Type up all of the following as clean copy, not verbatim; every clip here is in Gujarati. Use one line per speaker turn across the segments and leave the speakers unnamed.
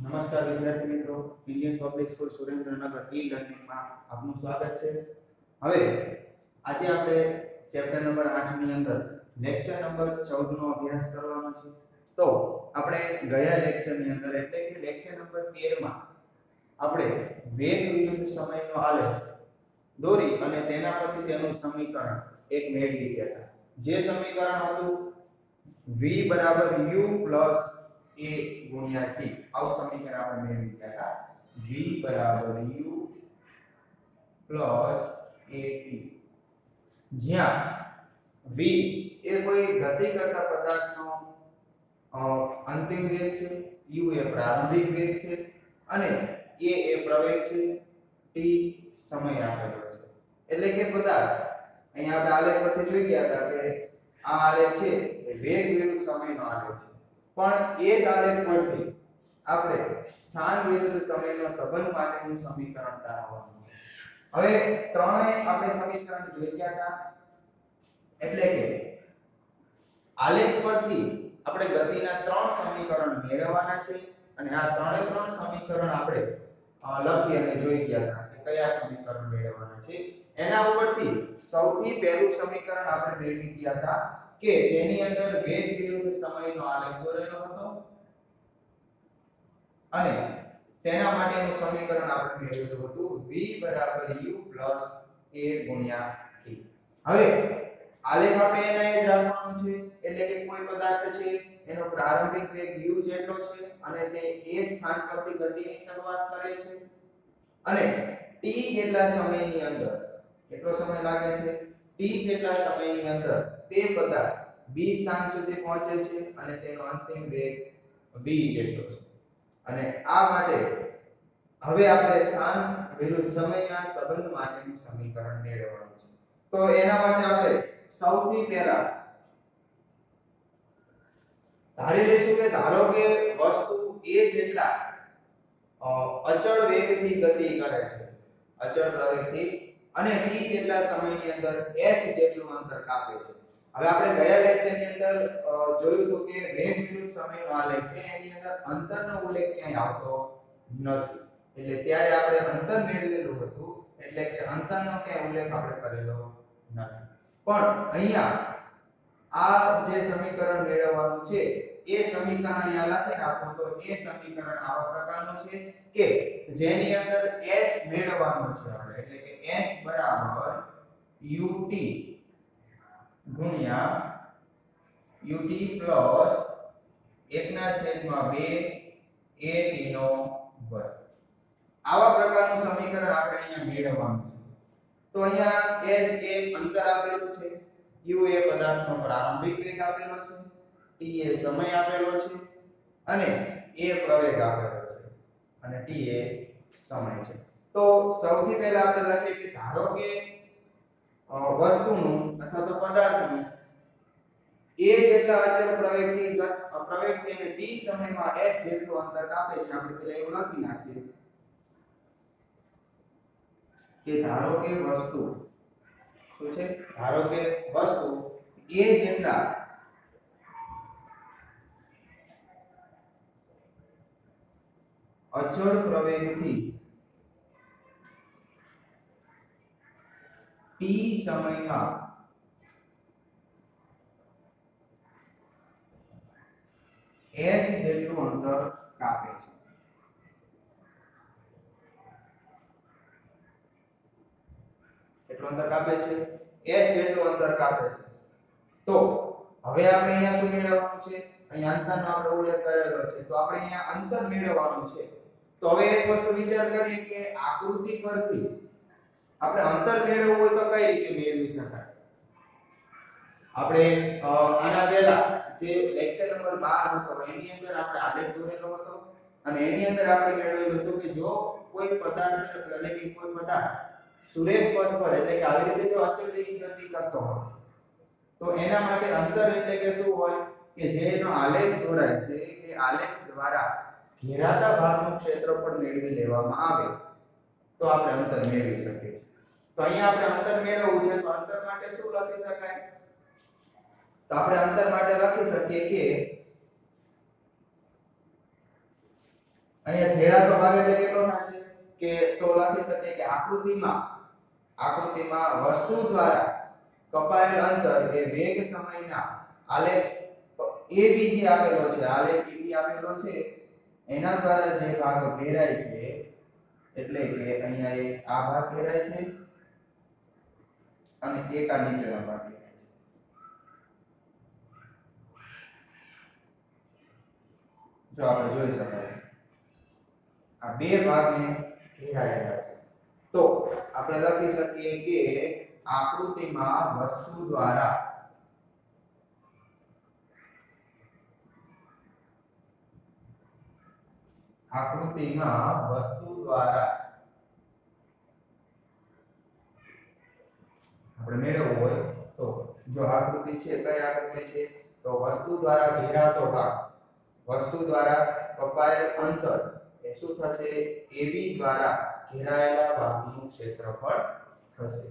નમસ્કાર વિદ્યાર્થી મિત્રો, ઇન્ડિયન પબ્લિક સ્કૂલ સુરેન્દ્રનગર ઈ લર્નિંગમાં આપનું સ્વાગત છે। હવે આજે આપણે ચેપ્ટર નંબર 8 ની અંદર લેક્ચર નંબર 14 નો અભ્યાસ કરવાનો છે। તો આપણે ગયા લેક્ચરની અંદર એટલે કે લેક્ચર નંબર 13 માં આપણે વેગ વિરુદ્ધ સમયનો આલેખ દોરી અને તેના પરથી તેનું સમીકરણ એક મેળવી ગયા હતા। જે સમીકરણ હતું v u a गुणिया t આવું સમીકરણ આપણે મેળવી ગયા હતા v u a t જ્યાં v એ કોઈ ગતિ કરતા પદાર્થનો અંતિમ વેગ છે, u એ પ્રારંભિક વેગ છે અને a એ પ્રવેગ છે, t સમય આપેલો છે। એટલે કે પદાર્થ અહીંયા આપણે આલેખ પરથી જોઈ ગયા હતા કે આ આલેખ છે એ વેગ વિરુદ્ધ સમયનો આલેખ છે, પણ એ જ આલેખ પરથી આપણે સ્થાન વિરુદ્ધ સમયનો સંબંધ માટેનું સમીકરણ તારવવાનું છે। હવે ત્રણેય આપણે સમીકરણ જોઈ ગયા હતા, એટલે કે આલેખ પરથી આપણે ગતિના ત્રણ સમીકરણ મેળવવાના છે અને આ ત્રણે ત્રણ સમીકરણ આપણે લખી અને જોઈ ગયા હતા કે કયા સમીકરણ મેળવવાના છે। એના ઉપરથી સૌથી પહેલું સમીકરણ આપણે મેળવી ગયા હતા કે જેની અંદર વેગ વિરુદ્ધ સમયનો આલેખ દોરેલો હતો અને તેના માટેનું સમીકરણ આપણે મેળવેલું હતું v u a ગુણ્યા t। હવે આલેખ આપણે એને જ રાખવાનું છે, એટલે કે કોઈ પદાર્થ છે એનો પ્રારંભિક વેગ u જેટલો છે અને તે a સ્થાન પરથી ગતિની શરૂઆત કરે છે અને t જેટલા સમયની અંદર કેટલો સમય લાગે છે, t જેટલા સમયની અંદર તે પદાર્થ b સ્થાન સુધી પહોંચે છે અને તેનો અંતિમ વેગ v જેટલો છે। અને આ માટે હવે આપણે સ્થાન વિરુદ્ધ સમયના સંબંધ માટેનું સમીકરણ મેળવવાનું છે। તો એના માટે આપણે સૌથી પહેલા ધારી લઈશું કે ધારો કે વસ્તુ a જેટલા અચળ વેગથી ગતિ કરે છે, અચળ પ્રવેગથી, અને t જેટલા સમયની અંદર s જેટલું અંતર કાપે છે। હવે આપણે ગયા લેક્ચરની અંદર જોયું હતું કે વેગ વિરુદ્ધ સમયનો આલેખ છે એની અંદર અંતરનો ઉલ્લેખ ક્યાંય આવતો નથી, એટલે ત્યારે આપણે અંતર મેળવેલું હતું, એટલે કે અંતરનો ક્યાંય ઉલ્લેખ આપણે કરેલો નથી। પણ અહીંયા આ જે સમીકરણ મેળવવાનું છે એ સમીકરણ અહીંયા લખી રાખો તો એ સમીકરણ આવા પ્રકારનું છે કે જેની અંદર s મેળવવાનો છે આપણે, એટલે કે s બરાબર ut ગુણ્યા ut પ્લસ 1/2 at નો વર્ગ, આવા પ્રકારનું સમીકરણ આપણે અહીંયા મેળવવાનું છે। તો અહીંયા s એ અંતર આપેલું છે, u એ પદાર્થનો પ્રારંભિક વેગ આપેલો છે, t એ સમય આપેલો છે અને a પ્રવેગ આપેલો છે અને t એ સમય છે। તો સૌથી પહેલા આપણે લખીએ કે ધારો કે વસ્તુનું અથવા તો પદાર્થનું a જેટલા અચળ પ્રવેગથી અને t સમયમાં s જેટલું અંતર કાપે છે। આપણે પહેલા એવું લખી નાખીએ કે ધારો કે વસ્તુ શું છે, ધારો કે વસ્તુ a જેટલા અચળ પ્રવેગથી t સમયમાં s જેટલું અંતર કાપે છે। કેટલું અંતર કાપે છે, s જેટલું અંતર કાપે છે। તો હવે આપણે અહીંયા શું મેળવવાનું છે, અહીંયા અંતરનો આપણે ઉલ્લેખ કરેલો છે, તો આપણે અહીંયા અંતર મેળવવાનું છે। તો હવે એક વસ્તુ વિચાર કરીએ કે આકૃતિ પરથી આપણે અંતર મેળવવું હોય તો કઈ રીતે મેળવી શકાય। આપણે આના પહેલા જે લેક્ચર નંબર 12 હતો એની અંદર આપણે આલેખ દોરેલો હતો અને એની અંદર આપણે મેળવેલું હતું કે જો કોઈ પદાર્થ એટલે કે કોઈ પદાર્થ સુરેખ પથ પર એટલે કે આવી રીતે જો અચળ વેગથી ગતિ કરતો હોય તો એના માટે અંતર એટલે કે શું હોય કે જેનો આલેખ દોરાય છે કે આલેખ દ્વારા ઘેરાતા ભાગનું ક્ષેત્રફળ મેળવી લેવામાં આવે તો આપણે અંતર મેળવી શકીએ છીએ। તો અહીંયા આપણે અંતર મેળવવું છે તો અંતર માટે શું લખી શકાય, તો આપણે અંતર માટે લખી શકીએ કે અહીંયા ઘેરાતો ભાગ એટલે કેટલો થશે કે તો લખી શકીએ કે આકૃતિમાં વસ્તુ દ્વારા કપાયેલ અંતર એ વેગ સમયના આલેખ AB જે આપેલો છે, આલેખ AB આપેલો છે, એના દ્વારા જે ભાગ ઘેરાય છે એટલે કે અહીંયા એક આ ભાગ ઘેરાય છે અને એક આ નીચેનો ભાગ ઘેરાય છે. જો આપણે જોઈ શકાય આ બે ભાગને ઘેરાયેલા છે. તો આપણે લખી શકીએ કે આકૃતિમાં વસ્તુ દ્વારા આપણે મેળવવું હોય તો જો આકૃતિ છે, કઈ આકૃતિ છે તો વસ્તુ દ્વારા ઘેરાતો ભાગ, વસ્તુ દ્વારા કપાયેલ અંતર એ શું થશે AB દ્વારા ઘેરાયેલા ભાગનું ક્ષેત્રફળ થશે.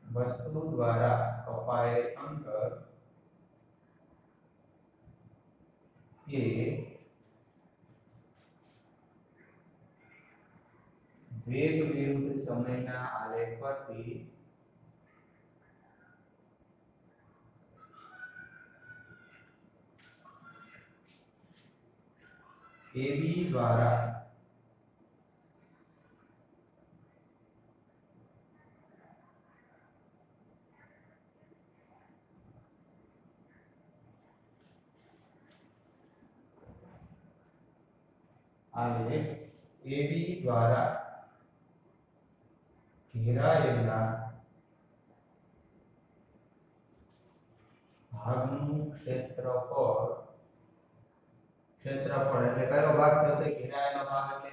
વસ્તુ દ્વારા કપાયેલ અંતર એ વેગ વિરુદ્ધ સમયના આલેખ પરથી AB દ્વારા આલેખ AB દ્વારા ઘેરાયેલા ભાગનું ક્ષેત્રફળ એટલે કયો ભાગ થશે ઘેરાયેલો ભાગ એટલે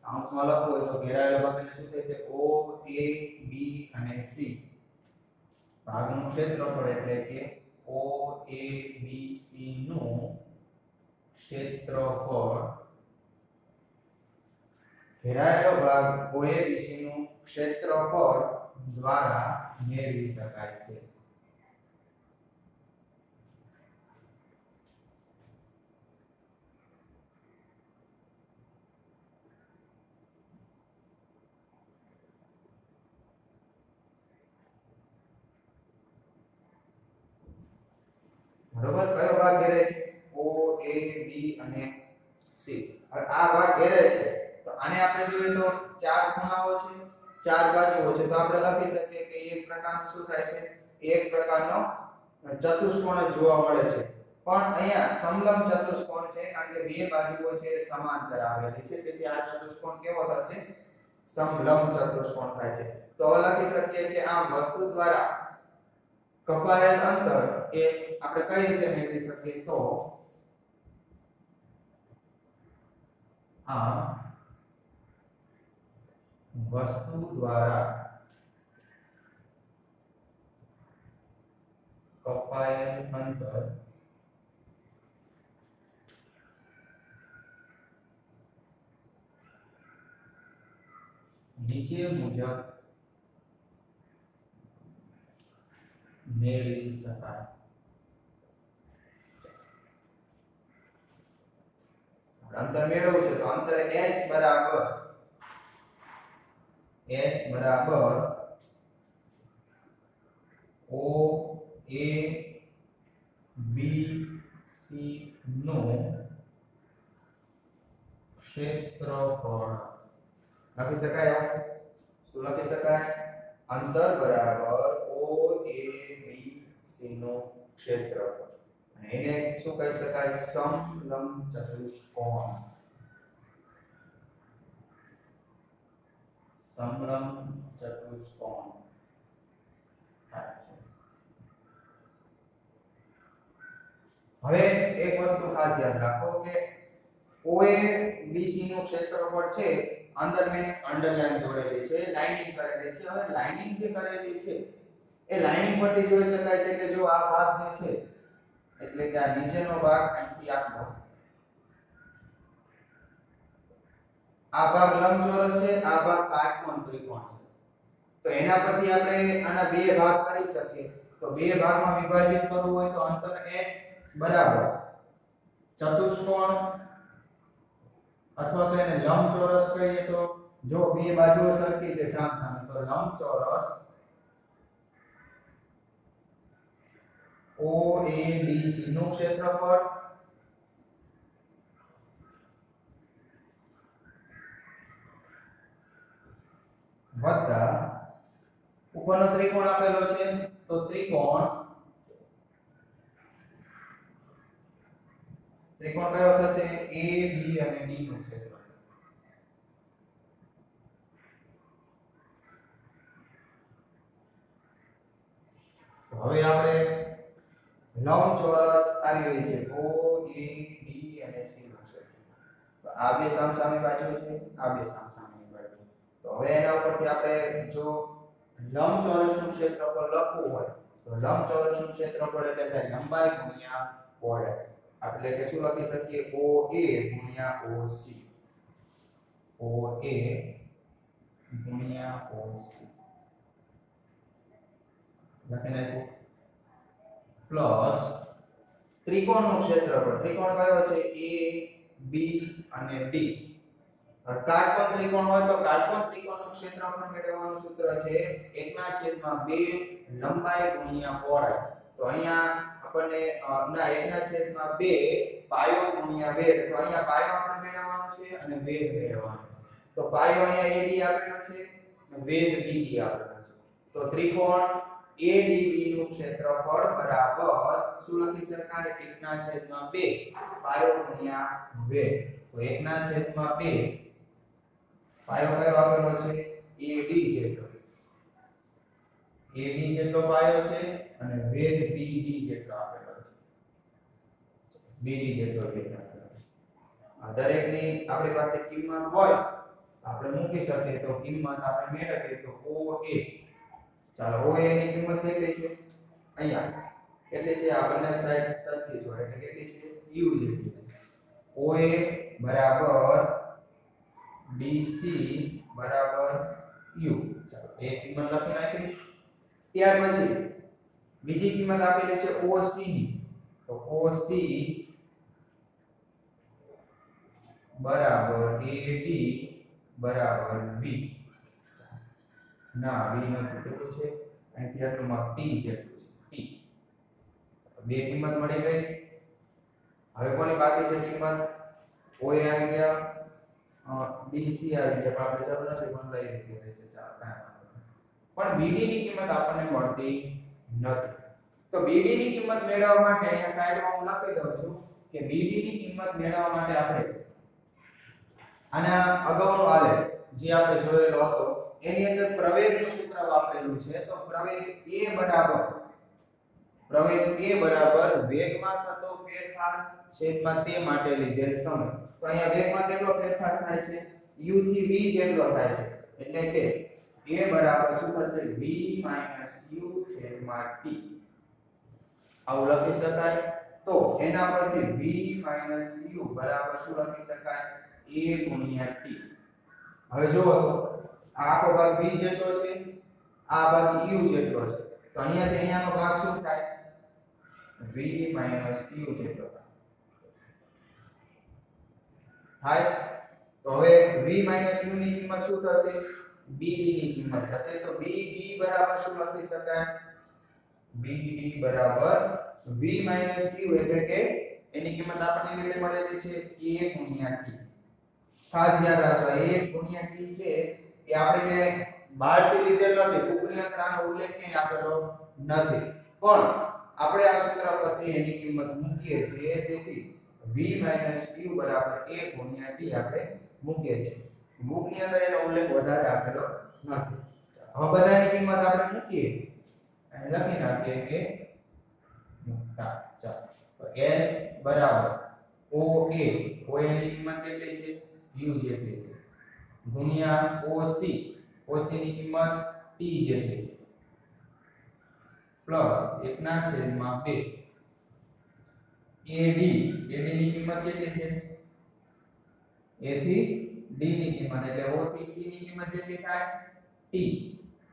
કૌંસમાં લખવું હોય તો ઘેરાયેલો ભાગ એટલે શું થશે O A B અને C ભાગનું ક્ષેત્રફળ એટલે કે O A B C નું ક્ષેત્રફળ ઘેરાયેલો ભાગ OABC નું ક્ષેત્રફળ દ્વારા મેળવી શકાય છે. બરોબર, કયો ભાગ ઘેરાય છે O A B અને C. હવે આ ભાગ ઘેરાય છે તો આને આપણે જોઈએ તો ચાર ખૂણાઓ છે, ચાર બાજુઓ છે, તો આપણે લખી શકીએ કે એક પ્રકારનું શું થાય છે, એક પ્રકારનો ચતુષ્કોણ જોવા મળે છે. પણ અહીંયા સમલંબ ચતુષ્કોણ છે કારણ કે બે બાજુઓ છે સમાંતર આવેલી છે, તેથી આ ચતુષ્કોણ કેવો થશે સમલંબ ચતુષ્કોણ થાય છે. તો લખી શકીએ કે આ વસ્તુ દ્વારા કપાયેલ અંતર એ આપણે કઈ રીતે મેળવી શકીએ તો આ વસ્તુ દ્વારા કપાયેલ અંતર નીચે મુજબ મેળવી શકાય. અંતર મેળવવું છે તો અંતર S બરાબર O A B C નો ક્ષેત્રફળ લખી શકાય. શું લખી શકાય? અંતર બરાબર O A B C નો ક્ષેત્રફળ અને એને શું કહી શકાય સમલંબ ચતુષ્કોણ. સમલંબ ચતુષ્કોણ થાય છે. હવે એક વસ્તુ ખાસ યાદ રાખો કે OABC નું ક્ષેત્રફળ છે, અંદર મેં અંડરલાઈન દોરેલી છે, લાઇનિંગ કરેલી છે. હવે લાઇનિંગ જે કરેલી છે એ લાઇનિંગ પરથી જોઈ શકાય છે કે જો આ ભાગ જે છે એટલે કે આ નીચેનો ભાગ અહીંથી આટલો આ ભાગ લંબચોરસ છે, આ ભાગ કાટકોણ ત્રિકોણ છે. તો એના પરથી આપણે આના બે ભાગ કરી શકીએ. તો બે ભાગમાં વિભાજિત કરવું હોય તો અંતર S બરાબર ચતુષ્કોણ અથવા તો એને લંબચોરસ કહીએ તો જો બે બાજુઓ સરખી છે સામસામે તો લંબચોરસ OABC નું ક્ષેત્રફળ વત્તા ઉપરનો ત્રિકોણ આપેલો છે તો ત્રિકોણ કયો થશે A B અને D નું ક્ષેત્રફળ હવે આપણે લંબચોરસ આવી ગઈ છે OAD અને C નું ક્ષેત્રફળ તો આ બે સામસામે બાજુ છે આ બે સામસામે બાજુ તો હવે એના ઉપરથી આપણે જો લંબચોરસનું ક્ષેત્રફળ લખવું હોય તો લંબચોરસનું ક્ષેત્રફળ એટલે થાય લંબાઈ ગુણ્યા પહોળાઈ એટલે કે શું લખી શકીએ OA ગુણ્યા OC OA ગુણ્યા OC લખી નાખો પ્લસ ત્રિકોણનું ક્ષેત્રફળ ત્રિકોણ કયો છે A B અને D કાટકોણ ત્રિકોણ હોય તો કાટકોણ ત્રિકોણનું ક્ષેત્રફળ મેળવવાનું સૂત્ર છે 1/2 લંબાઈ ગુણ્યા પહોળાઈ તો અહીંયા આપણને ના 1/2 પાયો ગુણ્યા વેધ તો અહીંયા પાયો આપણે મેળવવાનો છે અને વેધ મેળવવાનો છે તો પાયો અહીંયા AD આપેલો છે અને વેધ BD આપેલો છે તો ત્રિકોણ ADB નું ક્ષેત્રફળ બરાબર શું લખી શકાય 1/2 પાયો ગુણ્યા વેધ તો 1/2 પાયો કયો આપેલો છે AD જેટલો પાયો છે અને વેધ BD જેટલો આપેલો છે BD જેટલો વેધ આપેલો છે આ દરેકની આપણી પાસે કિંમત હોય આપણે મૂકી શકીએ તો કિંમત આપણે મેળવીએ તો OA ચાલો OA ની કિંમત કેટલી છે અહીંયા કેટલી છે આ બંને સાઈડ સરખી છે એટલે કેટલી છે U જેટલી છે OA બરાબર BC બરાબર U ચાલો એ કિંમત લખી નાખી ત્યાર પછી બીજી કિંમત આપેલી છે OC ની તો OC બરાબર AD બરાબર B ના B નો કેટલું છે અહીંથી આટલું માં T જેટલું છે T બે કિંમત મળી ગઈ હવે કોની બાકી છે કિંમત OA આવી ગયા BC આવી ગયા આપણે જરૂર નથી પણ લઈ લીધી છે ચાલો પણ BD ની કિંમત આપણને મળતી નથી તો BD ની કિંમત મેળવવા માટે અહીંયા સાઈડમાં હું લખી દઉં છું કે BD ની કિંમત મેળવવા માટે આપણે આના અગાઉનો આલેખ જે આપણે જોયેલો હતો એની અંદર પ્રવેગનું સૂત્ર વાપરેલું છે તો પ્રવેગ A બરાબર વેગમાં થતો ફેરફાર છેદમાં તે માટે લીધેલ સમય તો અહીંયા વેગમાં કેટલો ફેરફાર થાય છે u થી v જેટલો થાય છે એટલે કે a બરાબર શું થશે v u છેદમાં t આવું લખી શકાય તો એના પરથી v u બરાબર શું લખી શકાય a ગુણ્યા t હવે જો તો આ આખો ભાગ v જેટલો છે આ ભાગ u જેટલો છે તો અહીંયાથી અહીંયાનો ભાગ શું થાય v u જેટલો થાય તો હવે v u ની કિંમત શું થશે bd ની કિંમત થશે તો bd બરાબર શું લખી શકાય bd બરાબર v u એટલે કે એની કિંમત આપણને કેટલી મળેલી છે a ગુણ્યા t ખાસ ધ્યાન રાખો a ગુણ્યા t છે એ આપણે કે બહારથી લીધેલ નથી બુકની અંદર આનો ઉલ્લેખ ક્યાંય આપેલો નથી પણ આપણે આ સૂત્ર પરથી એની કિંમત મૂકીએ છીએ તેથી v u બરાબર a ગુણ્યા t આપણે મૂકીએ છીએ બુકની અંદર એનો ઉલ્લેખ વધારે આપેલો નથી હવે બધાની કિંમત આપણે મૂકીએ અને લખી નાખીએ કે મૂકતા ચાલો તો s બરાબર oa ની કિંમત કેટલી છે u જેટલી છે ગુણ્યા oc ની કિંમત t જેટલી છે પ્લસ 1/2 AD ની કિંમત કેટલી છે a થી d ની કિંમત એટલે o થી c ની કિંમત કેટલી થાય t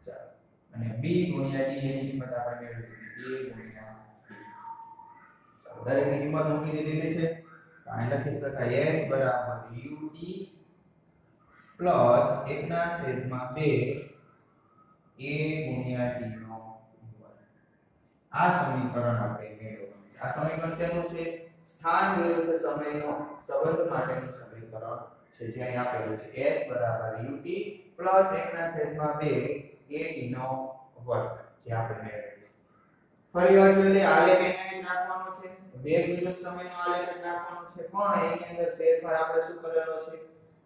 ચાલો અને b ગુણ્યા d ની કિંમત આપણે મેળવી લીધી a ગુણ્યા t ચાલો દરેકની કિંમત મૂકી દીધી છે અહીં લખી શકાય s બરાબર ut પ્લસ 1/2 a ગુણ્યા t નો વર્ગ. આ સમીકરણ આપણે મેળવવાનું છે. આ સમીકરણ શેનું છે? સ્થાન વિરુદ્ધ સમયનો સંબંધ માટેનું સમીકરણ છે, જે અહીં આપેલું છે s બરાબર ut પ્લસ 1/2 a t નો વર્ગ, જે આપણે મેળવ્યું છે. ફરી વાર જોઈએ, આલેખ એને નાખવાનો છે, વેગ વિરુદ્ધ સમયનો આલેખ નાખવાનો છે, પણ એની અંદર ફેરફાર આપણે શું કરેલો છે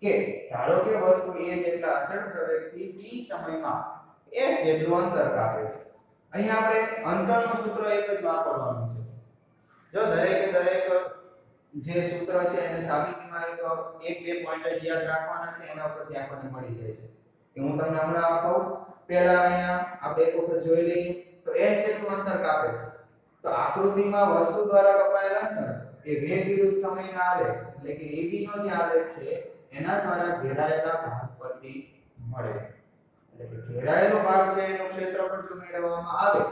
કે ધારો કે વસ્તુ a જેટલા અચળ પ્રવેગથી t સમયમાં s જેટલું અંતર કાપે છે. અહીં આપણે અંતરનું સૂત્ર એક જ વાપરવાનું છે. જો દરેકે દરેક જે સૂત્ર છે એને સાબિતીમાં એક બે પોઈન્ટ જ યાદ રાખવાના છે, એના ઉપરથી આપણને મળી જાય છે. કે હું તમને હમણાં આપું. પહેલા અહીંયા આપણે એક વખત જોઈ લઈએ તો s જેટલું અંતર કાપે છે. તો આકૃતિમાં વસ્તુ દ્વારા કપાયેલ અંતર એ વેગ વિરુદ્ધ સમયના આલેખ એટલે કે AB નો જે આલેખ છે એના દ્વારા ઘેરાયેલા ભાગ પરથી મળે છે. એટલે કે ઘેરાયેલો ભાગ છે એનું ક્ષેત્રફળ જો મેળવવામાં આવે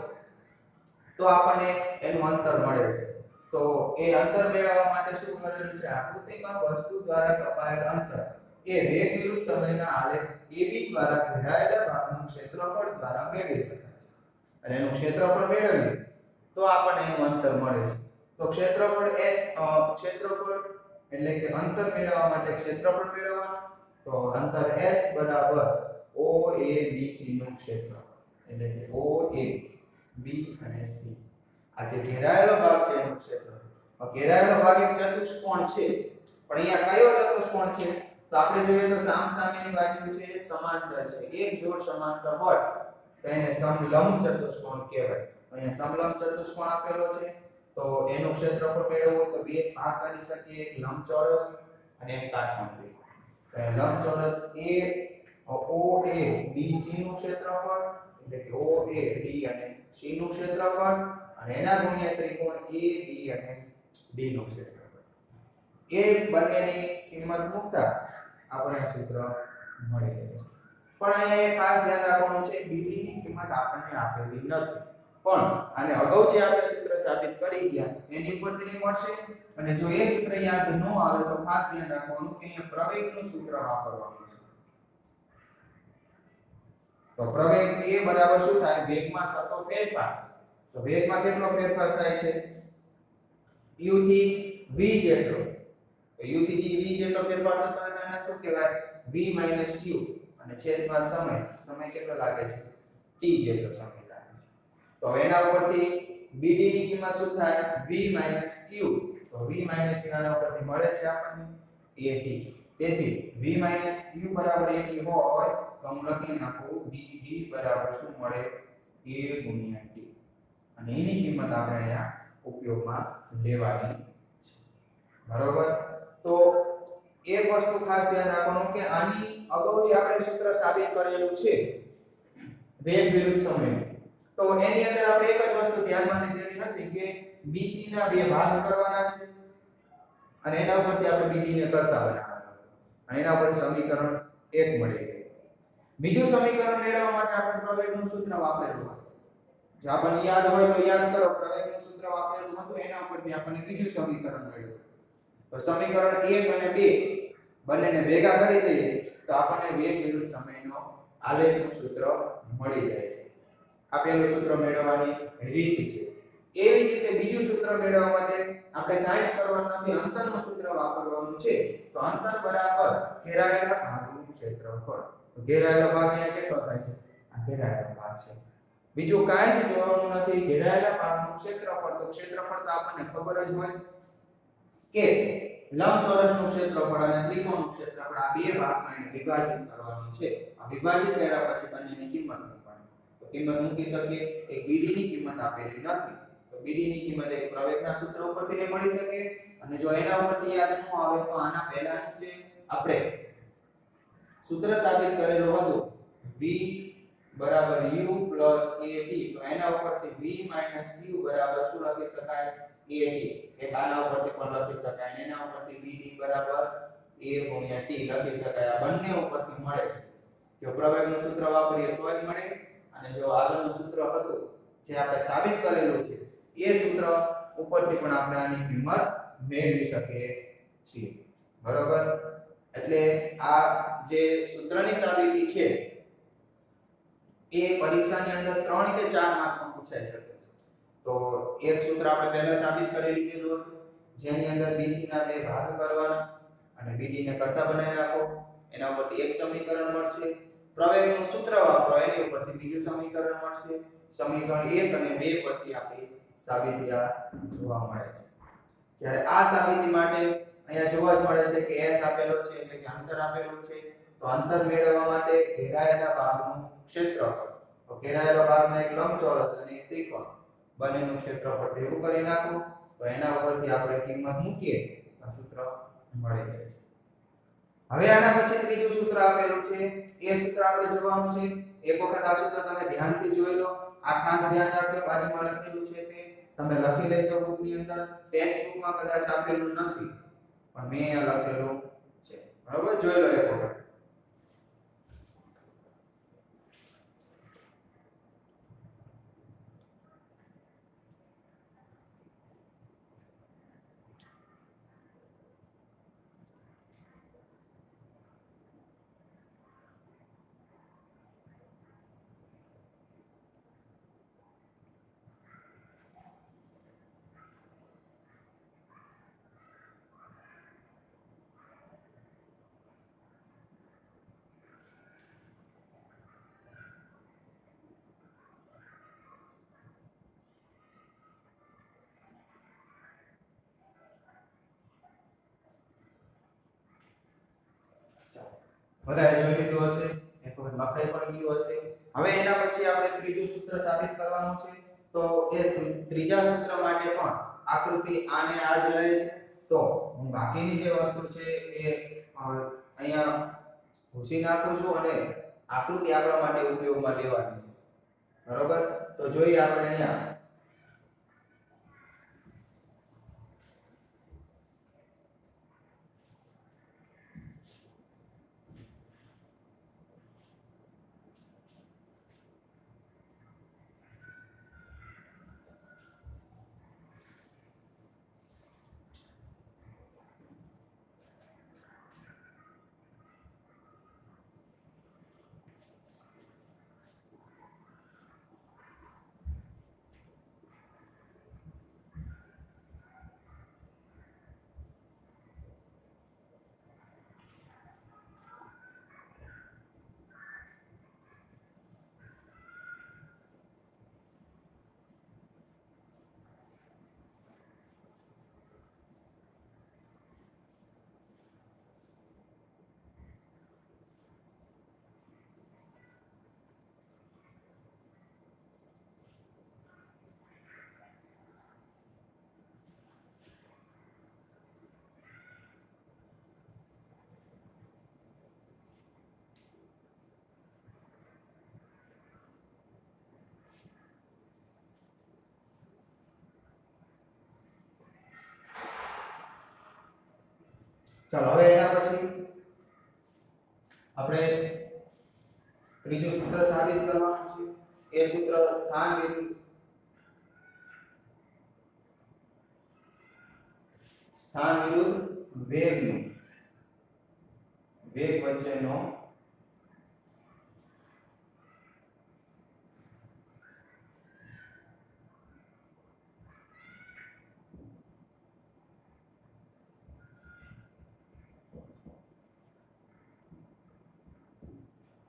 તો આપણને એનું અંતર મળે છે. તો એ અંતર મેળવવા માટે શું કરેલું છે? આકૃતિમાં વસ્તુ દ્વારા કપાયેલ અંતર એ વેગ વિરુદ્ધ સમયના આલેખ AB દ્વારા ઘેરાયેલા ભાગનું ક્ષેત્રફળ દ્વારા મેળવી શકાય છે. અને એનું ક્ષેત્રફળ મેળવીએ તો આપણને એનું અંતર મળે છે. તો ક્ષેત્રફળ ક્ષેત્રફળ એટલે કે અંતર મેળવવા માટે ક્ષેત્રફળ મેળવવાનું. તો અંતર s બરાબર OABC નું ક્ષેત્રફળ એટલે કે OA B અને C આ જે ઘેરાયેલો ભાગ છે એનું ક્ષેત્રફળ. ઘેરાયેલો ભાગ એક ચતુષ્કોણ છે, પણ અહીંયા કયો ચતુષ્કોણ છે? તો આપણે જોઈએ તો સામસામેની બાજુ છે સમાંતર છે. એક જોડ સમાંતર હોય તો એને સમલંબ ચતુષ્કોણ કહેવાય. અહીંયા સમલંબ ચતુષ્કોણ આપેલો છે, તો એનું ક્ષેત્રફળ મેળવવું હોય તો બે ભાગ કરી શકીએ, એક લંબચોરસ અને એક કાટખંડ. તો લંબચોરસ OABC નું ક્ષેત્રફળ એટલે કે OAB અને C નું ક્ષેત્રફળ અને એના ગુણ્યા ત્રિકોણ AB અને D નું ક્ષેત્રફળ. એ બંનેની કિંમત મૂકતા આપણે સૂત્ર મળી જાય છે. પણ અહીંયા એક ખાસ ધ્યાન રાખવાનું છે, BD ની કિંમત આપણને આપેલી નથી, પણ આને અગાઉ જે આપણે સૂત્ર સાબિત કરી ગયા એની ઉપરથી મળશે. અને જો એ સૂત્ર યાદ ન આવે તો ખાસ ધ્યાન રાખવાનું કે અહીંયા પ્રવેગનું સૂત્ર વાપરવાનું છે. તો પ્રવેગ એ બરાબર શું થાય? વેગમાં થતો ફેરફાર. તો વેગમાં કેટલો ફેરફાર થાય છે? u થી v જેટલો. તો u થી v જેટલો ફેરફાર થતો હોય તો એને શું કહેવાય? v - u અને છેદમાં સમય કેટલો લાગે છે? t જેટલો સમય લાગે છે. તો એના ઉપરથી bd ની કિંમત શું થાય? v - u. તો v - u આના ઉપરથી મળે છે આપણને at. તેથી v - u બરાબર at હોય તો હું લખી નાખું bd બરાબર શું મળે? a ગુણ્યા t. અને એની કિંમત આપણે અહીંયા ઉપયોગમાં લેવાની છે. બરોબર? તો એક વસ્તુ ખાસ ધ્યાન રાખવાનું કે આની અગાઉ જે આપણે સૂત્ર સાબિત કરેલું છે વેગ વિરુદ્ધ સમય, તો એની અંદર આપણે એક જ વસ્તુ ધ્યાનમાં લીધેલી હતી કે BC ના બે ભાગ કરવાના છે અને એના ઉપરથી આપણે BD ને કરતા બનાવવાના. અને એના ઉપર સમીકરણ 1 મળી ગયું. બીજું સમીકરણ મેળવવા માટે આપણે પ્રવેગનું સૂત્ર વાપરેલું હતું. જો આપણને યાદ હોય તો યાદ કરો, પ્રવેગનું સૂત્ર વાપરેલું હતું એના ઉપરથી આપણને બીજું સમીકરણ મળ્યું. તો સમીકરણ 1 અને 2 બંનેને ભેગા કરી દઈએ તો આપણને વેગ વિરુદ્ધ સમયનો આલેખનું સૂત્ર મળી જાય છે. આપેલું સૂત્ર મેળવવાની રીત છે. એવી રીતે બીજું સૂત્ર મેળવવા માટે આપણે કાંઈ જ કરવાનું નથી, અંતરનું સૂત્ર વાપરવાનું છે. તો અંતર બરાબર ઘેરાયેલા ભાગનું ક્ષેત્રફળ. તો ઘેરાયેલો ભાગ અહીંયા કેટલો થાય છે? આ ઘેરાયેલો ભાગ છે. બીજું કાંઈ જ જોવાનું નથી, ઘેરાયેલા ભાગનું ક્ષેત્રફળ. તો ક્ષેત્રફળ તો આપણને ખબર જ હોય કે લંબચોરસનું ક્ષેત્રફળ અને ત્રિકોણનું ક્ષેત્રફળ આ બે ભાગમાં એને વિભાજિત કરવાનું છે. આ વિભાજિત કર્યા પછી બંનેની કિંમત મૂકવાની. તો કિંમત મૂકી શકીએ. એક BD ની કિંમત આપેલી નથી, તો BD ની કિંમત એક પ્રવેગના સૂત્ર ઉપરથી મળી શકે. અને જો એના ઉપરથી યાદ ન આવે તો આના પહેલાનું જે આપણે સૂત્ર સાબિત કરેલું હતું v બરાબર u પ્લસ at, તો એના ઉપરથી v માઈનસ u બરાબર શું લખી શકાય? at. એક આના ઉપરથી પણ લખી શકાય અને એના ઉપરથી bd બરાબર a ગુણ્યા t લખી શકાય. આ બંને ઉપરથી મળે છે. જો પ્રવેગનું સૂત્ર વાપરીએ તો જ મળે, અને જો આગળનું સૂત્ર હતું જે આપણે સાબિત કરેલું છે એ સૂત્ર ઉપરથી પણ આપણે આની કિંમત મેળવી શકીએ છીએ બરોબર એટલે આ જે સૂત્રની સાબિતી છે એ પરીક્ષાની અંદર 3 કે 4 માર્કમાં પૂછાઈ શકે છે તો એક સૂત્ર આપણે પહેલા સાબિત કરી લીધેલું હતું જેની અંદર BC ના બે ભાગ કરવાના અને BD ને કરતા બનાવી નાખો એના ઉપરથી એક સમીકરણ મળશે પ્રવેગનું સૂત્ર વાપરો એની ઉપરથી બીજું સમીકરણ મળશે સમીકરણ 1 અને 2 પરથી આપણી સાબિતી આ જોવા મળે છે જ્યારે આ સાબિતી માટે અહીંયા જોવા જ મળે છે કે S આપેલો છે એટલે કે અંતર આપેલું છે તો અંતર મેળવવા માટે ઘેરાયેલા ભાગનું ક્ષેત્રફળ તો ઘેરાયેલા ભાગમાં એક લંબચોરસ અને એક ત્રિકોણ બંનેનું ક્ષેત્રફળ ભેગું કરી નાખો તો એના ઉપરથી આપણે કિંમત મૂકીએ તો સૂત્ર મળી જાય છે હવે આના પછી ત્રીજું સૂત્ર આપેલું છે એ સૂત્ર આપણે જોવાનું છે એક વખત આ સૂત્ર તમે ધ્યાનથી જોઈ લો આ ખાસ ધ્યાન રાખજો બાજુમાં લખેલું છે તે તમે લખી લેજો બુકની અંદર ટેક્સ્ટ બુકમાં કદાચ આપેલું નથી પણ મેં અહીંયા લખેલું છે બરોબર જોઈ લો એક વખત બધાએ જોઈ લીધું હશે એક વખત લખાઈ પણ ગયું હશે હવે એના પછી આપણે ત્રીજું સૂત્ર સાબિત કરવાનું છે તો એ ત્રીજા સૂત્ર માટે પણ આકૃતિ આને આ જ રહે છે તો હું બાકીની જે વસ્તુ છે એ અહીંયા ભૂસી નાખું છું અને આકૃતિ આપણા માટે ઉપયોગમાં લેવાની છે બરોબર તો જોઈએ આપણે અહીંયા ચાલો હવે એના પછી આપણે ત્રીજું સૂત્ર સાબિત કરવાનું છે એ સૂત્ર સ્થાન વિરુદ્ધ વેગનું વેગ વચ્ચેનો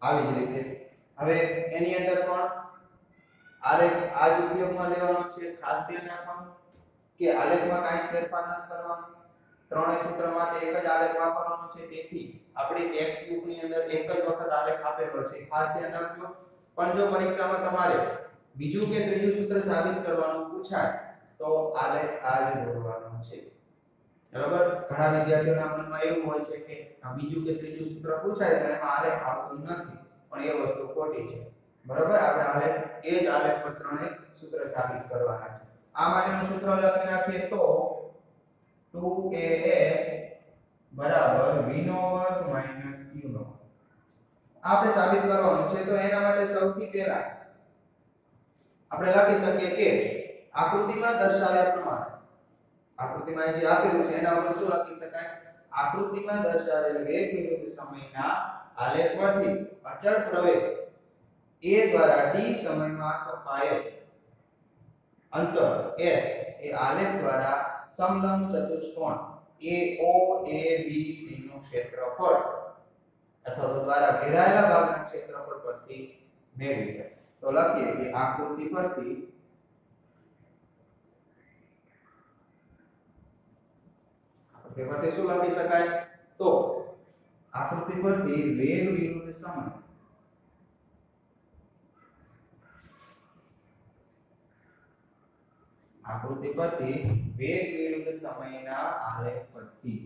આવી જ રીતે હવે એની અંદર પણ આલેખ આ જ ઉપયોગમાં લેવાનો છે ખાસ ધ્યાન રાખવાનું કે આલેખમાં કાંઈ ફેરફાર ન કરવાનો ત્રણેય સૂત્ર માટે એક જ આલેખ વાપરવાનો છે તેથી આપણી ટેક્સ્ટ બુક ની અંદર એક જ વખત આલેખ આપેલો છે ખાસ ધ્યાન રાખજો પણ જો પરીક્ષામાં તમારે બીજું કે ત્રીજું સૂત્ર સાબિત કરવાનું પૂછાય તો આલેખ આ જ દોરવાનો છે બરાબર ઘણા વિદ્યાર્થીઓના મનમાં એવું હોય છે કે બીજું કે ત્રીજું સૂત્ર પૂછાય તો એમાં આલેખ આવતું નથી પણ એ વસ્તુ ખોટી છે બરાબર આપણે આલેખ એ જ આલેખ પર ત્રણેય સૂત્ર સાબિત કરવાના છે આ માટેનું સૂત્ર લખી નાખીએ તો 2AH બરાબર v નો વર્ગ માઈનસ q નો આપણે સાબિત કરવાનું છે તો એના માટે સૌથી પહેલા આપણે લખી શકીએ કે આકૃતિમાં દર્શાવ્યા પ્રમાણે આકૃતિમાં જે આપેલું છે એના ઉપર શું લખી શકાય? આકૃતિમાં દર્શાવેલ વેગ વિરુદ્ધ સમયના આલેખ પરથી અચળ પ્રવેગ a દ્વારા t સમયમાં કપાયેલ અંતર s એ આલેખ દ્વારા સમલંબ ચતુષ્કોણ AOABC નું ક્ષેત્રફળ અથવા તો દ્વારા ઘેરાયેલા ભાગના ક્ષેત્રફળ પરથી મેળવી શકાય. તો લખીએ કે આકૃતિ પરથી શું લખી શકાય? તો આકૃતિ પરથી વેગ વિરુદ્ધ સમય આકૃતિ પરથી વેગ વિરુદ્ધ સમયના આલેખ પરથી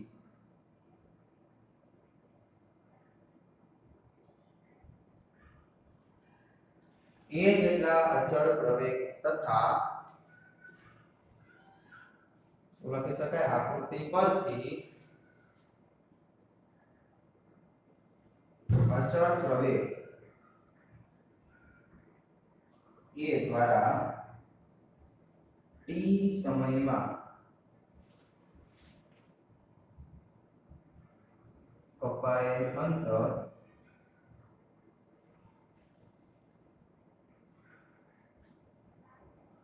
a જેટલા અચળ પ્રવેગ તથા શું લખી શકાય? આકૃતિ પરથી અચળ પ્રવેગ a દ્વારા t સમયમાં કપાયેલ અંતર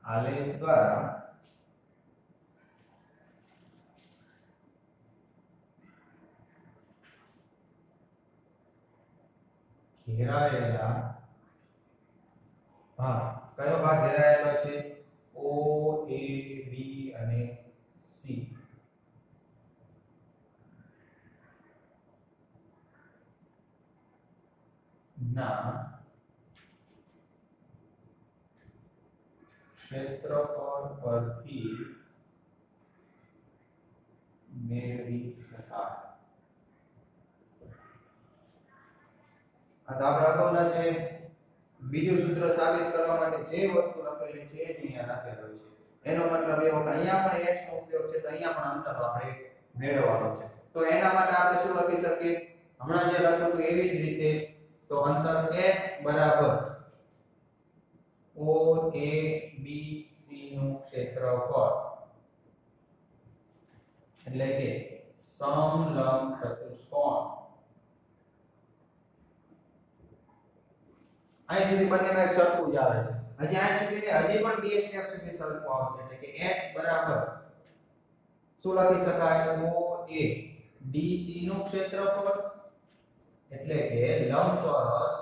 આલેખ દ્વારા ઘેરાયેલા ભાગ. કયો ભાગ ઘેરાયેલો છે? O, A, B અને C ના ક્ષેત્રફળ પરથી મેળવી શકાય. આ તો આપણે અગાઉના છે બીજું સૂત્ર સાબિત કરવા માટે જે વસ્તુ લખેલી છે એ જ અહીંયા લખેલું છે. એનો મતલબ એવો કે અહીંયા પણ x નો ઉપયોગ છે તો અહીંયા પણ અંતર આપણે મેળવવાનો છે. તો એના માટે આપણે શું લખી શકીએ? હમણાં જે લખ્યું હતું એવી જ રીતે. તો અંતર s બરાબર OABC નું ક્ષેત્રફળ એટલે કે સમલંબ ચતુષ્કોણ. અહીં સુધી બંનેમાં એક સરખું જ આવે છે. હજી અહીં સુધી હજી પણ બે સ્ટેપ સુધી સરખું આવશે એટલે કે s બરાબર શું લખી શકાય? OADC નું ક્ષેત્રફળ એટલે કે લંબચોરસ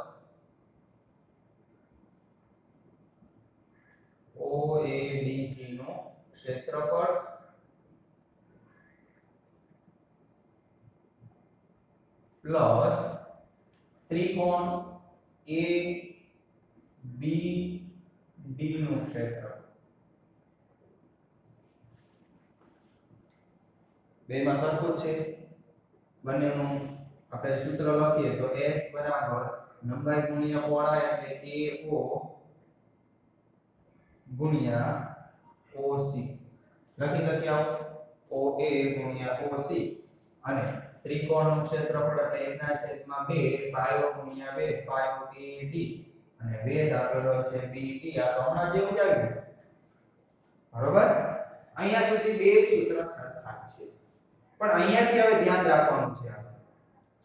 OABC નું ક્ષેત્રફળ પ્લસ ત્રિકોણ ABD નું ક્ષેત્રફળ. બેમાં સરખું છે. બંનેનું આપણે સૂત્ર લખીએ તો s બરાબર લંબાઈ ગુણ્યા પહોળાઈ એટલે AO ગુણ્યા OC લખી શકીએ. OA ગુણ્યા OC અને ત્રિકોણનું ક્ષેત્રફળ એટલે 1/2 પાયો ગુણ્યા 2 પાયો AD અને વેધ આપેલો છે BD. આ તો હમણાં જેવું જ આવ્યું. બરોબર? અહીંયા સુધી બે સૂત્ર સરખા છે. પણ અહીંયાથી હવે ધ્યાન રાખવાનું છે.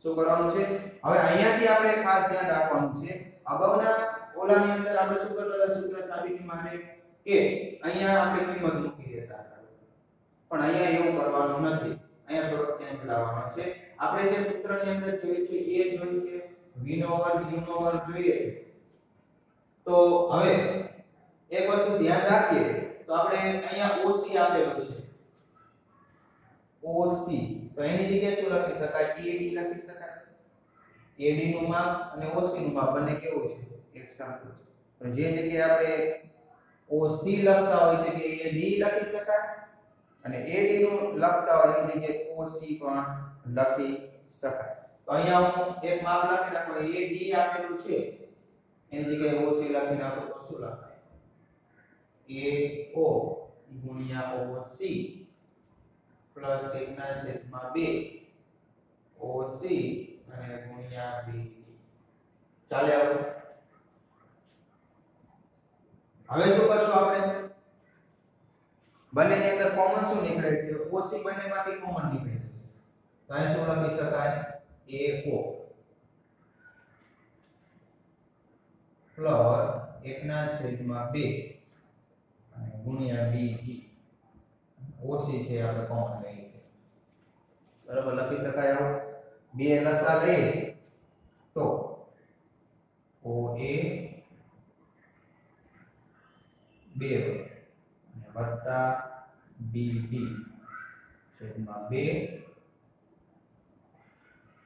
શું કરવાનું છે? હવે અહીંયાથી આપણે ખાસ ધ્યાન રાખવાનું છે. અગાઉના ઓલાની અંદર આપણે શું કરતા હતા સૂત્ર સાબિતી માટે કે અહીંયા આપણે કિંમત મૂકી દેતા હતા. પણ અહીંયા એવું કરવાનું નથી. અહીંયા થોડો ચેન્જ લાવવાનો છે. આપણે જે સૂત્રની અંદર જોઈએ છે એ જોઈએ છે v નો વર્ગ u નો વર્ગ જોઈએ છે. તો હવે એક વસ્તુ ધ્યાન રાખીએ તો આપણે અહીંયા OC આપેલું છે. OC તો એની જગ્યાએ શું લખી શકાય? AD લખી શકાય. AD નું માપ અને OC નું માપ બંને કેવું છે? એક સરખું છે. તો જે જગ્યાએ આપણે OC લખતા હોય છે કે AD લખી શકાય અને AD નું લખતા હોય એની જગ્યાએ OC પણ લખી શકાય. તો અહીંયા હું એક માપ લખી નાખું. AD આપેલું છે એની જગ્યાએ OC લખી નાખું તો શું લખાય? AO ગુણ્યા OC પ્લસ 1/2 OC અને ગુણ્યા BD. ચાલે આવું. હવે શું કરશું આપણે? બંનેની અંદર કોમન શું નીકળે છે OC બંનેમાંથી કોમન નીકળે છે તો અહીં શું લખી શકાય AO પ્લસ 1/2 અને ગુણ્યા BD OC છે આપણે કોમન લઈએ છે બરાબર લખી શકાય આવું બે લસા લઈએ તો OA 2 અને વત્તા BD છેદમાં 2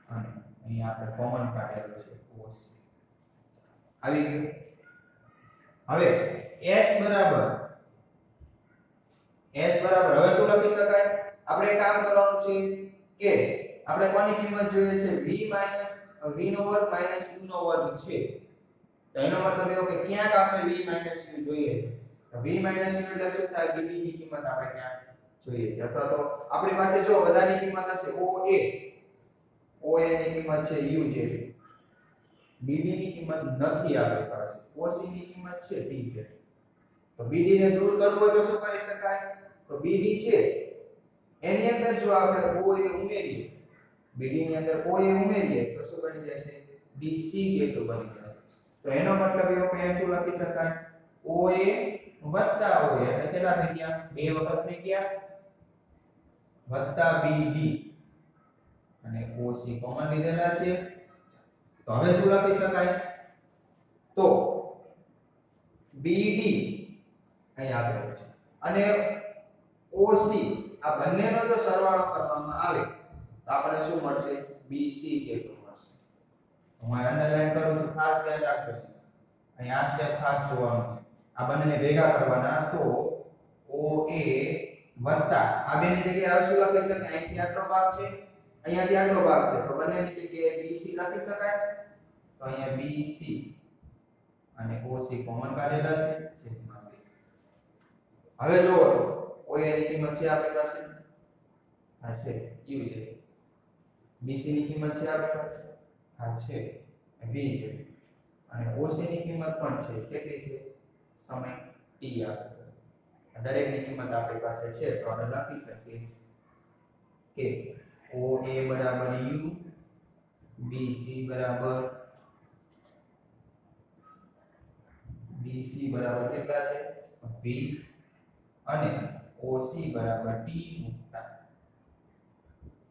અને અહીં આપણે કોમન કાઢેલો છે OC આવી ગયું હવે S બરાબર હવે શું લખી શકાય આપણે કામ કરવાનું છે કે આપણે કોની કિંમત જોઈએ છે v નો વર્ગ માઈનસ u નો વર્ગ છે તો એનો મતલબ એવો કે ક્યાંક આપણે v u જોઈએ છે તો v u એટલે શું થાય bb ની કિંમત આપણે ક્યાંક જોઈએ છે અથવા તો આપણી પાસે જો બધાની કિંમત હશે oa ની કિંમત છે u છે bb ની કિંમત નથી આપણી પાસે oc ની કિંમત છે b છે તો bd ને દૂર કરવું હોય તો શું કરી શકાય તો bd છે એની અંદર જો આપણે oa ઉમેરીએ bd ની અંદર oa ઉમેરીએ તો શું બની જશે bc જેટલું બની જશે તો એનો મતલબ એવો કે શું લખી શકાય oa વત્તા oa એટલે કેટલા થઈ ગયા બે વખત થઈ ગયા વત્તા bd અને oc કોમન લીધેલા છે તો હવે શું લખી શકાય તો bd અહીં આપેલું છે અને OC આ બંનેનો જો સરવાળો કરવામાં આવે તો આપણે શું મળશે BC જેટલું મળશે હું અંડરલાઈન કરું છું ખાસ ધ્યાન રાખજો અહીં આ સ્ટેપ ખાસ જોવાનું છે આ બંનેને ભેગા કરવાના તો OA વત્તા આ બેની જગ્યાએ હવે શું લખી શકાય અહીંથી આટલો ભાગ છે અહીંયાથી આટલો ભાગ છે તો બંનેની જગ્યાએ BC લખી શકાય તો અહીંયા BC અને OC કોમન કાઢેલા છે છેદમાં 2 હવે જોવો તો OA ની કિંમત છે આપણી પાસે આ છે u છે BC ની કિંમત છે આપણી પાસે આ છે v છે અને OC ની કિંમત પણ છે કેટલી છે સમય t આપેલો દરેકની કિંમત આપણી પાસે છે તો આપણે લખી શકીએ કે OA બરાબર u BC બરાબર કેટલા છે v અને OC બરાબર t મૂકતા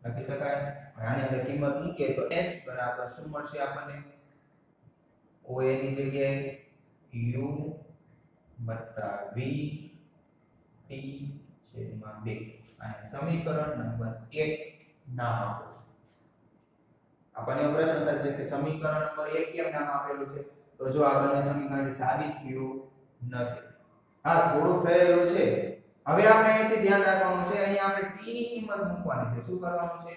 લખી શકાય આની અંદર કિંમત મૂકીએ તો s બરાબર શું મળશે આપણને OA ની જગ્યાએ u v t છેદમાં 2 અને સમીકરણ નંબર 1 નામ આપો આપણને પ્રશ્ન થાય છે કે સમીકરણ નંબર 1 કેમ નામ આપેલું છે તો જો આ બંને સમીકરણ સાબિત થયું નથી આ થોડું થયેલું છે હવે આપણે અહીંથી ધ્યાન રાખવાનું છે અહીં આપણે t ની કિંમત મૂકવાની છે શું કરવાનું છે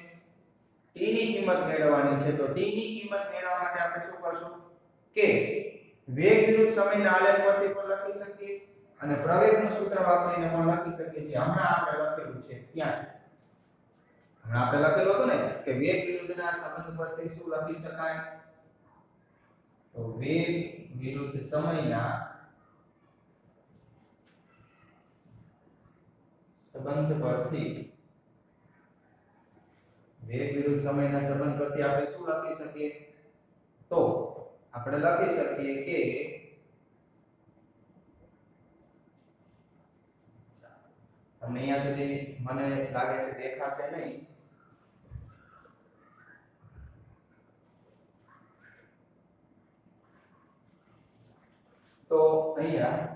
t ની કિંમત મેળવવાની છે તો t ની કિંમત મેળવવા માટે આપણે શું કરશું કે વેગ વિરુદ્ધ સમયના આલેખ પરથી પણ લખી શકીએ અને પ્રવેગનું સૂત્ર વાપરીને પણ લખી શકીએ છીએ હમણાં આપણે લખેલું છે ત્યાં હમણાં આપણે લખેલું હતું ને કે વેગ વિરુદ્ધના સંબંધ પરથી શું લખી શકાય તો વેગ વિરુદ્ધ સમયના સંબંધ પરથી વેગ વિરુદ્ધ સમયના સંબંધ પરથી આપણે શું લખી શકીએ તો આપણે લખી શકીએ કે તમને અહીંયા સુધી મને લાગે છે દેખાશે નહીં તો અહીંયા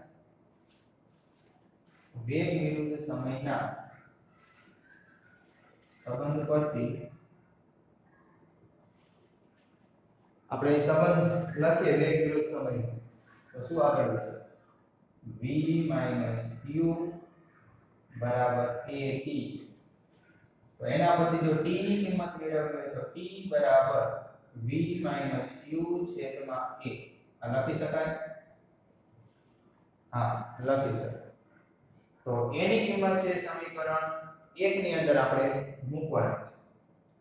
વેગ વિરુદ્ધ સમયના સંબંધ પરથી આપણે સંબંધ લખીએ વેગ વિરુદ્ધ સમય તો શું આપેલું છે v u બરાબર at તો એના પરથી જો t ની કિંમત મેળવવી હોય તો t બરાબર v u છેદમાં a આ લખી શકાય હા લખી શકાય તો એની કિંમત છે સમીકરણ 1 ની અંદર આપણે મૂકવાની છે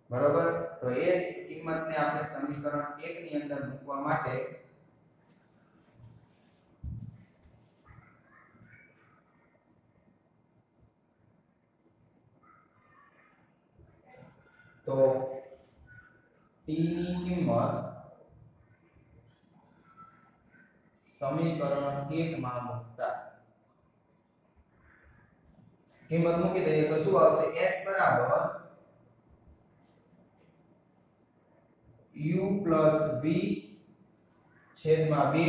બરોબર તો એ કિંમતને આપણે સમીકરણ 1 ની અંદર મૂકવા માટે તો t ની કિંમત સમીકરણ 1 માં મૂકતા કિંમત મૂકી દઈએ તો શું આવશે s બરાબર u plus v છેદમાં 2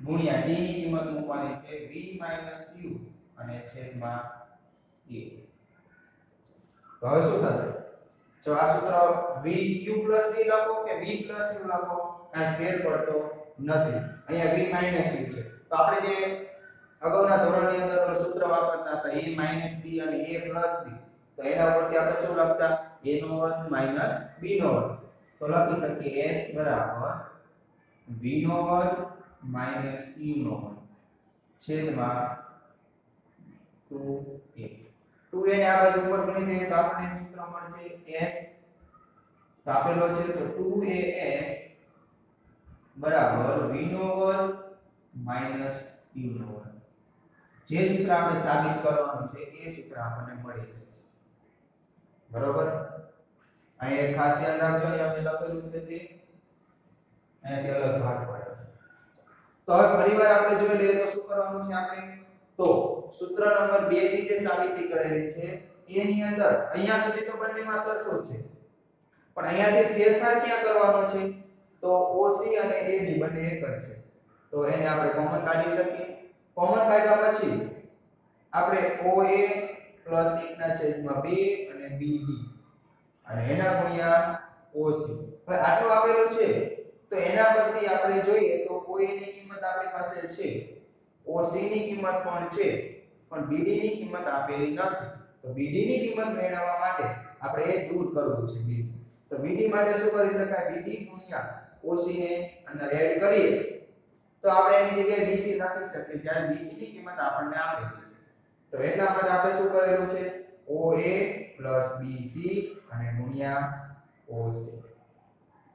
ગુણ્યા t ની કિંમત મૂકવાની છે v minus u અને છેદમાં a. તો હવે શું થશે જો આ સૂત્ર v u plus v લખો કે v plus u લખો કાંઈ ફેર પડતો નથી. અહીંયા v minus u છે તો આપણે જે અગાઉના ધોરણની અંદર સૂત્ર વાપરતા હતા a minus b અને a plus b તો એના ઉપરથી આપણે શું લખતા a નો વર્ગ minus b નો વર્ગ તો લખી શકીએ s બરાબર v નો વર્ગ minus e નો વર્ગ છેદમાં 2a. 2a ને આ બાજુ ઉપર ગણી દઈએ તો આપણને સૂત્ર મળશે s તો આપેલો છે તો 2as બરાબર v નો વર્ગ minus e નો વર્ગ. જે સૂત્ર આપણે સાબિત કરવાનું છે એ સૂત્ર આપણને મળી જાય છે. બરોબર અહીંયા ખાસ ધ્યાન રાખજો ને આપણે લખેલું છે તે અહીંયાથી અલગ ભાગ પડે છે. તો હવે ફરીવાર આપણે જોઈ લઈએ તો શું કરવાનું છે આપણે તો સૂત્ર નંબર 2 ની જે સાબિતી કરેલી છે એની અંદર અહીંયા સુધી તો બંનેમાં સરખું છે પણ અહીંયાથી ફેરફાર ક્યાં કરવાનો છે તો OC અને AD બંને એક જ છે તો એને આપણે કોમન કાઢી શકીએ. કોમન કાઢ્યા પછી આપણે OA + 1/2 અને BD અને એના ગુણ્યા OC. હવે આટલું આપેલું છે તો એના પરથી આપણે જોઈએ તો OA ની કિંમત આપણી પાસે છે OC ની કિંમત પણ છે પણ BD ની કિંમત આપેલી નથી તો BD ની કિંમત મેળવવા માટે આપણે એ દૂર કરવું છે BD. તો BD માટે શું કરી શકાય BD ગુણ્યા OC ને અંદર એડ કરીએ તો આપણે એની જગ્યાએ BC લખી શકીએ જ્યારે BC ની કિંમત આપણને આપેલી છે તો એટલા માટે આપણે શું કરેલું છે OA + BC અને ગુણ્યા OC.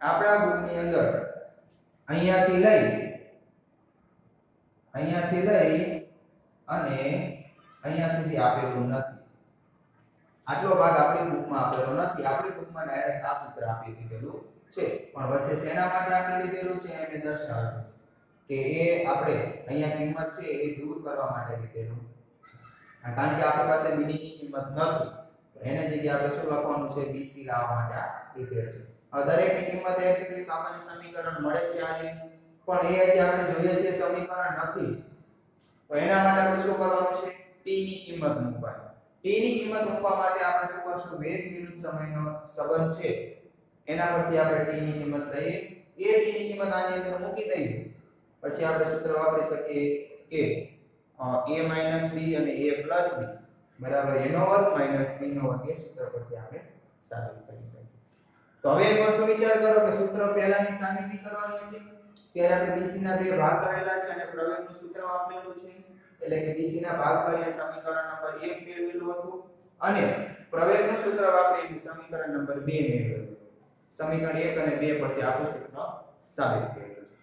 આપણા બુકની અંદર અહીંયાથી લઈ અને અહીંયા સુધી આપેલું નથી. આટલો ભાગ આપણી બુકમાં આપેલો નથી. આપણી બુકમાં ડાયરેક્ટ આ સૂત્ર આપી દીધેલું છે પણ વચ્ચે શેના માટે આપણે લીધેલું છે એમ દર્શાવેલું કે એ આપણે અહીંયા કિંમત છે એ દૂર કરવા માટે લીધેલું છે કારણ કે આપણી પાસે BD ની કિંમત નથી તો એને જગ્યાએ આપણે શું લખવાનું છે BC લાવવા માટે આ લીધેલ છે. હવે દરેકની કિંમત એડ કરીએ તો આપણને સમીકરણ મળે છે આજે પણ એ હજી આપણે જોઈએ છે સમીકરણ નથી તો એના માટે આપણે શું કરવાનું છે t ની કિંમત મૂકવાની. t ની કિંમત મૂકવા માટે આપણે શું કરશું વેગ વિરુદ્ધ સમયનો સંબંધ છે એના પરથી આપણે t ની કિંમત લઈએ એ t ની કિંમત આની અંદર મૂકી દઈએ પછી આપણે સૂત્ર વાપરી શકીએ કે a - b અને a + b બરાબર a નો વર્ગ - b નો વર્ગ એ સૂત્ર પરથી આપણે સાબિત કરી શકીએ. તો હવે એક વસ્તુ વિચાર કરો કે સૂત્ર પહેલાની સાબિતી કરવાની હતી ત્યારે આપણે BC ના બે ભાગ કરેલા છે અને પ્રવેગનું સૂત્ર વાપરેલું છે એટલે કે BC ના ભાગ કરીને સમીકરણ નંબર 1 મેળવેલું હતું અને પ્રવેગનું સૂત્ર વાપરીને સમીકરણ નંબર 2 મેળવેલું. સમીકરણ 1 અને 2 પરથી આપણું સૂત્ર સાબિત કરેલું છે.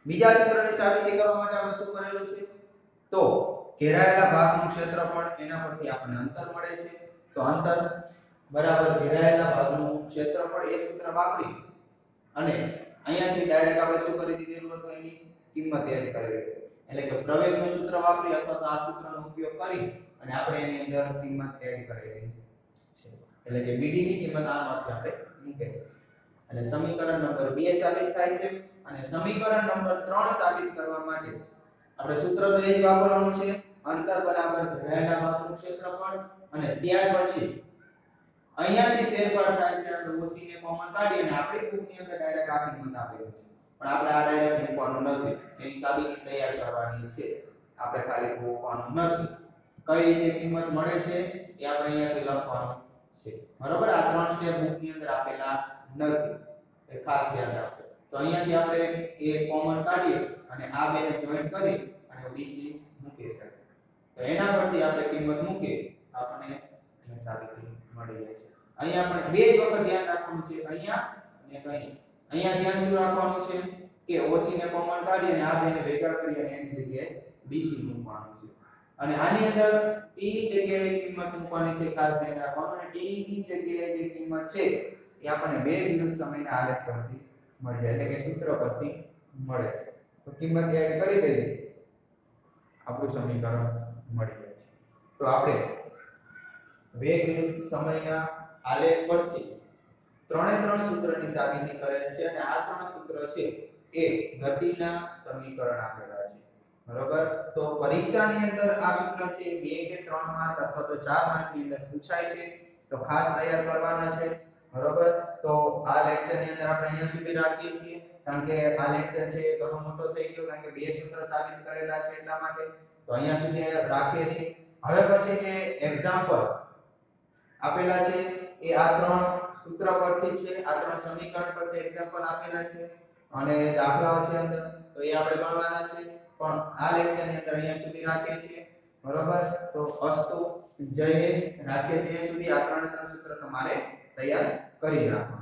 બીજા સૂત્રની સાબિતી કરવા માટે આપણે શું કરેલું છે તો ઘેરાયેલા ભાગનું ક્ષેત્રફળ એના પરથી આપણને અંતર મળે છે તો અંતર બરાબર ઘેરાયેલા ભાગનું ક્ષેત્રફળ એ સૂત્ર વાપરી અને અહીંયાથી ડાયરેક્ટ આપણે શું કરી દીધેલું હતું એની કિંમત એડ કરેલી એટલે કે પ્રવેગનું સૂત્ર વાપરી અથવા તો આ સૂત્રનો ઉપયોગ કરી અને આપણે એની અંદર કિંમત એડ કરેલી છે એટલે કે BD ની કિંમત આમાંથી આપણે મૂકેલી એટલે સમીકરણ નંબર 2 સાબિત થાય છે અને સમીકરણ નંબર 3 સાબિત કરવા માટે આપણે સૂત્ર તો એ જ વાપરવાનું છે અંતર બરાબર ઘેરાયેલા ભાગનું ક્ષેત્રફળ અને ત્યાર પછી અહીંયાથી ફેરફાર થાય છે આપણે OC ને કોમન કાઢી અને આપણી બુકની અંદર ડાયરેક્ટ આ કિંમત આપેલી છે પણ આપણે આ ડાયરેક્ટ મૂકવાનું નથી એની સાબિતી તૈયાર કરવાની છે આપણે ખાલી મૂકવાનું નથી કઈ રીતે કિંમત મળે છે એ આપણે અહીંયાથી લખવાનું છે બરોબર. આ ત્રણ સ્ટેપ બુકની અંદર આપેલા નથી એ ખાસ ધ્યાન રાખજો. તો અહીંયાથી આપણે એ કોમન કાઢીએ અને આ બેને જોઈન્ટ કરી અને BC મૂકી શકીએ તો એના પરથી આપણે કિંમત મૂકીએ આપણને અહીંયા સાબિતી મળી જાય છે. અહીંયા આપણે બે જ વખત ધ્યાન રાખવાનું છે અહીંયા અને અહીં. અહીંયા ધ્યાન શું રાખવાનું છે કે OC ને કોમન કાઢી અને આ બેને ભેગા કરી અને એની જગ્યાએ BC મૂકવાનું છે. અને આની અંદર t ની જગ્યાએ કિંમત મૂકવાની છે, ખાસ ધ્યાન રાખવાનું. અને t ની જગ્યાએ જે કિંમત છે એ આપણને બે વિરુદ્ધ સમયના આલેખ પરથી મળી જાય, એટલે કે સૂત્ર પરથી મળે છે. તો કિંમત એડ કરી દઈએ, આપણું સમીકરણ મળી જાય છે. તો આપણે બે વિરુદ્ધ સમયના આલેખ પરથી ત્રણ સૂત્રની સાબિતી કરેલ છે, અને આ ત્રણ સૂત્ર છે એ ગતિના સમીકરણ આપેલા છે. બરોબર. તો પરીક્ષાની અંદર આ સૂત્ર છે 2 કે 3 માર્ક અથવા તો 4 માર્કની અંદર પૂછાય છે, તો ખાસ તૈયાર કરવાના છે. બરોબર. તો આ લેક્ચરની અંદર આપણે અહીંયા સુધી રાખીએ છીએ, કારણ કે આ લેક્ચર છે ઘણો મોટો થઈ ગયો, કારણ કે બે સૂત્ર સાબિત કરેલા છે એટલા માટે. તો અહીંયા સુધી રાખીએ છીએ. હવે પછી જે એક્ઝામ્પલ આપેલા છે એ આ ત્રણ સૂત્ર પરથી છે, આ ત્રણ સમીકરણ પરથી એક્ઝામ્પલ આપેલા છે અને દાખલાઓ છે અંદર, તો એ આપણે ગણવાના છે. પણ આ લેક્ચરની અંદર અહીંયા સુધી રાખીએ છીએ. બરોબર. તો અસ્તુ, જય હિન્દ. રાખીએ છીએ સુધી. આ ત્રણ સૂત્ર તમારે તૈયાર કરી રાખો.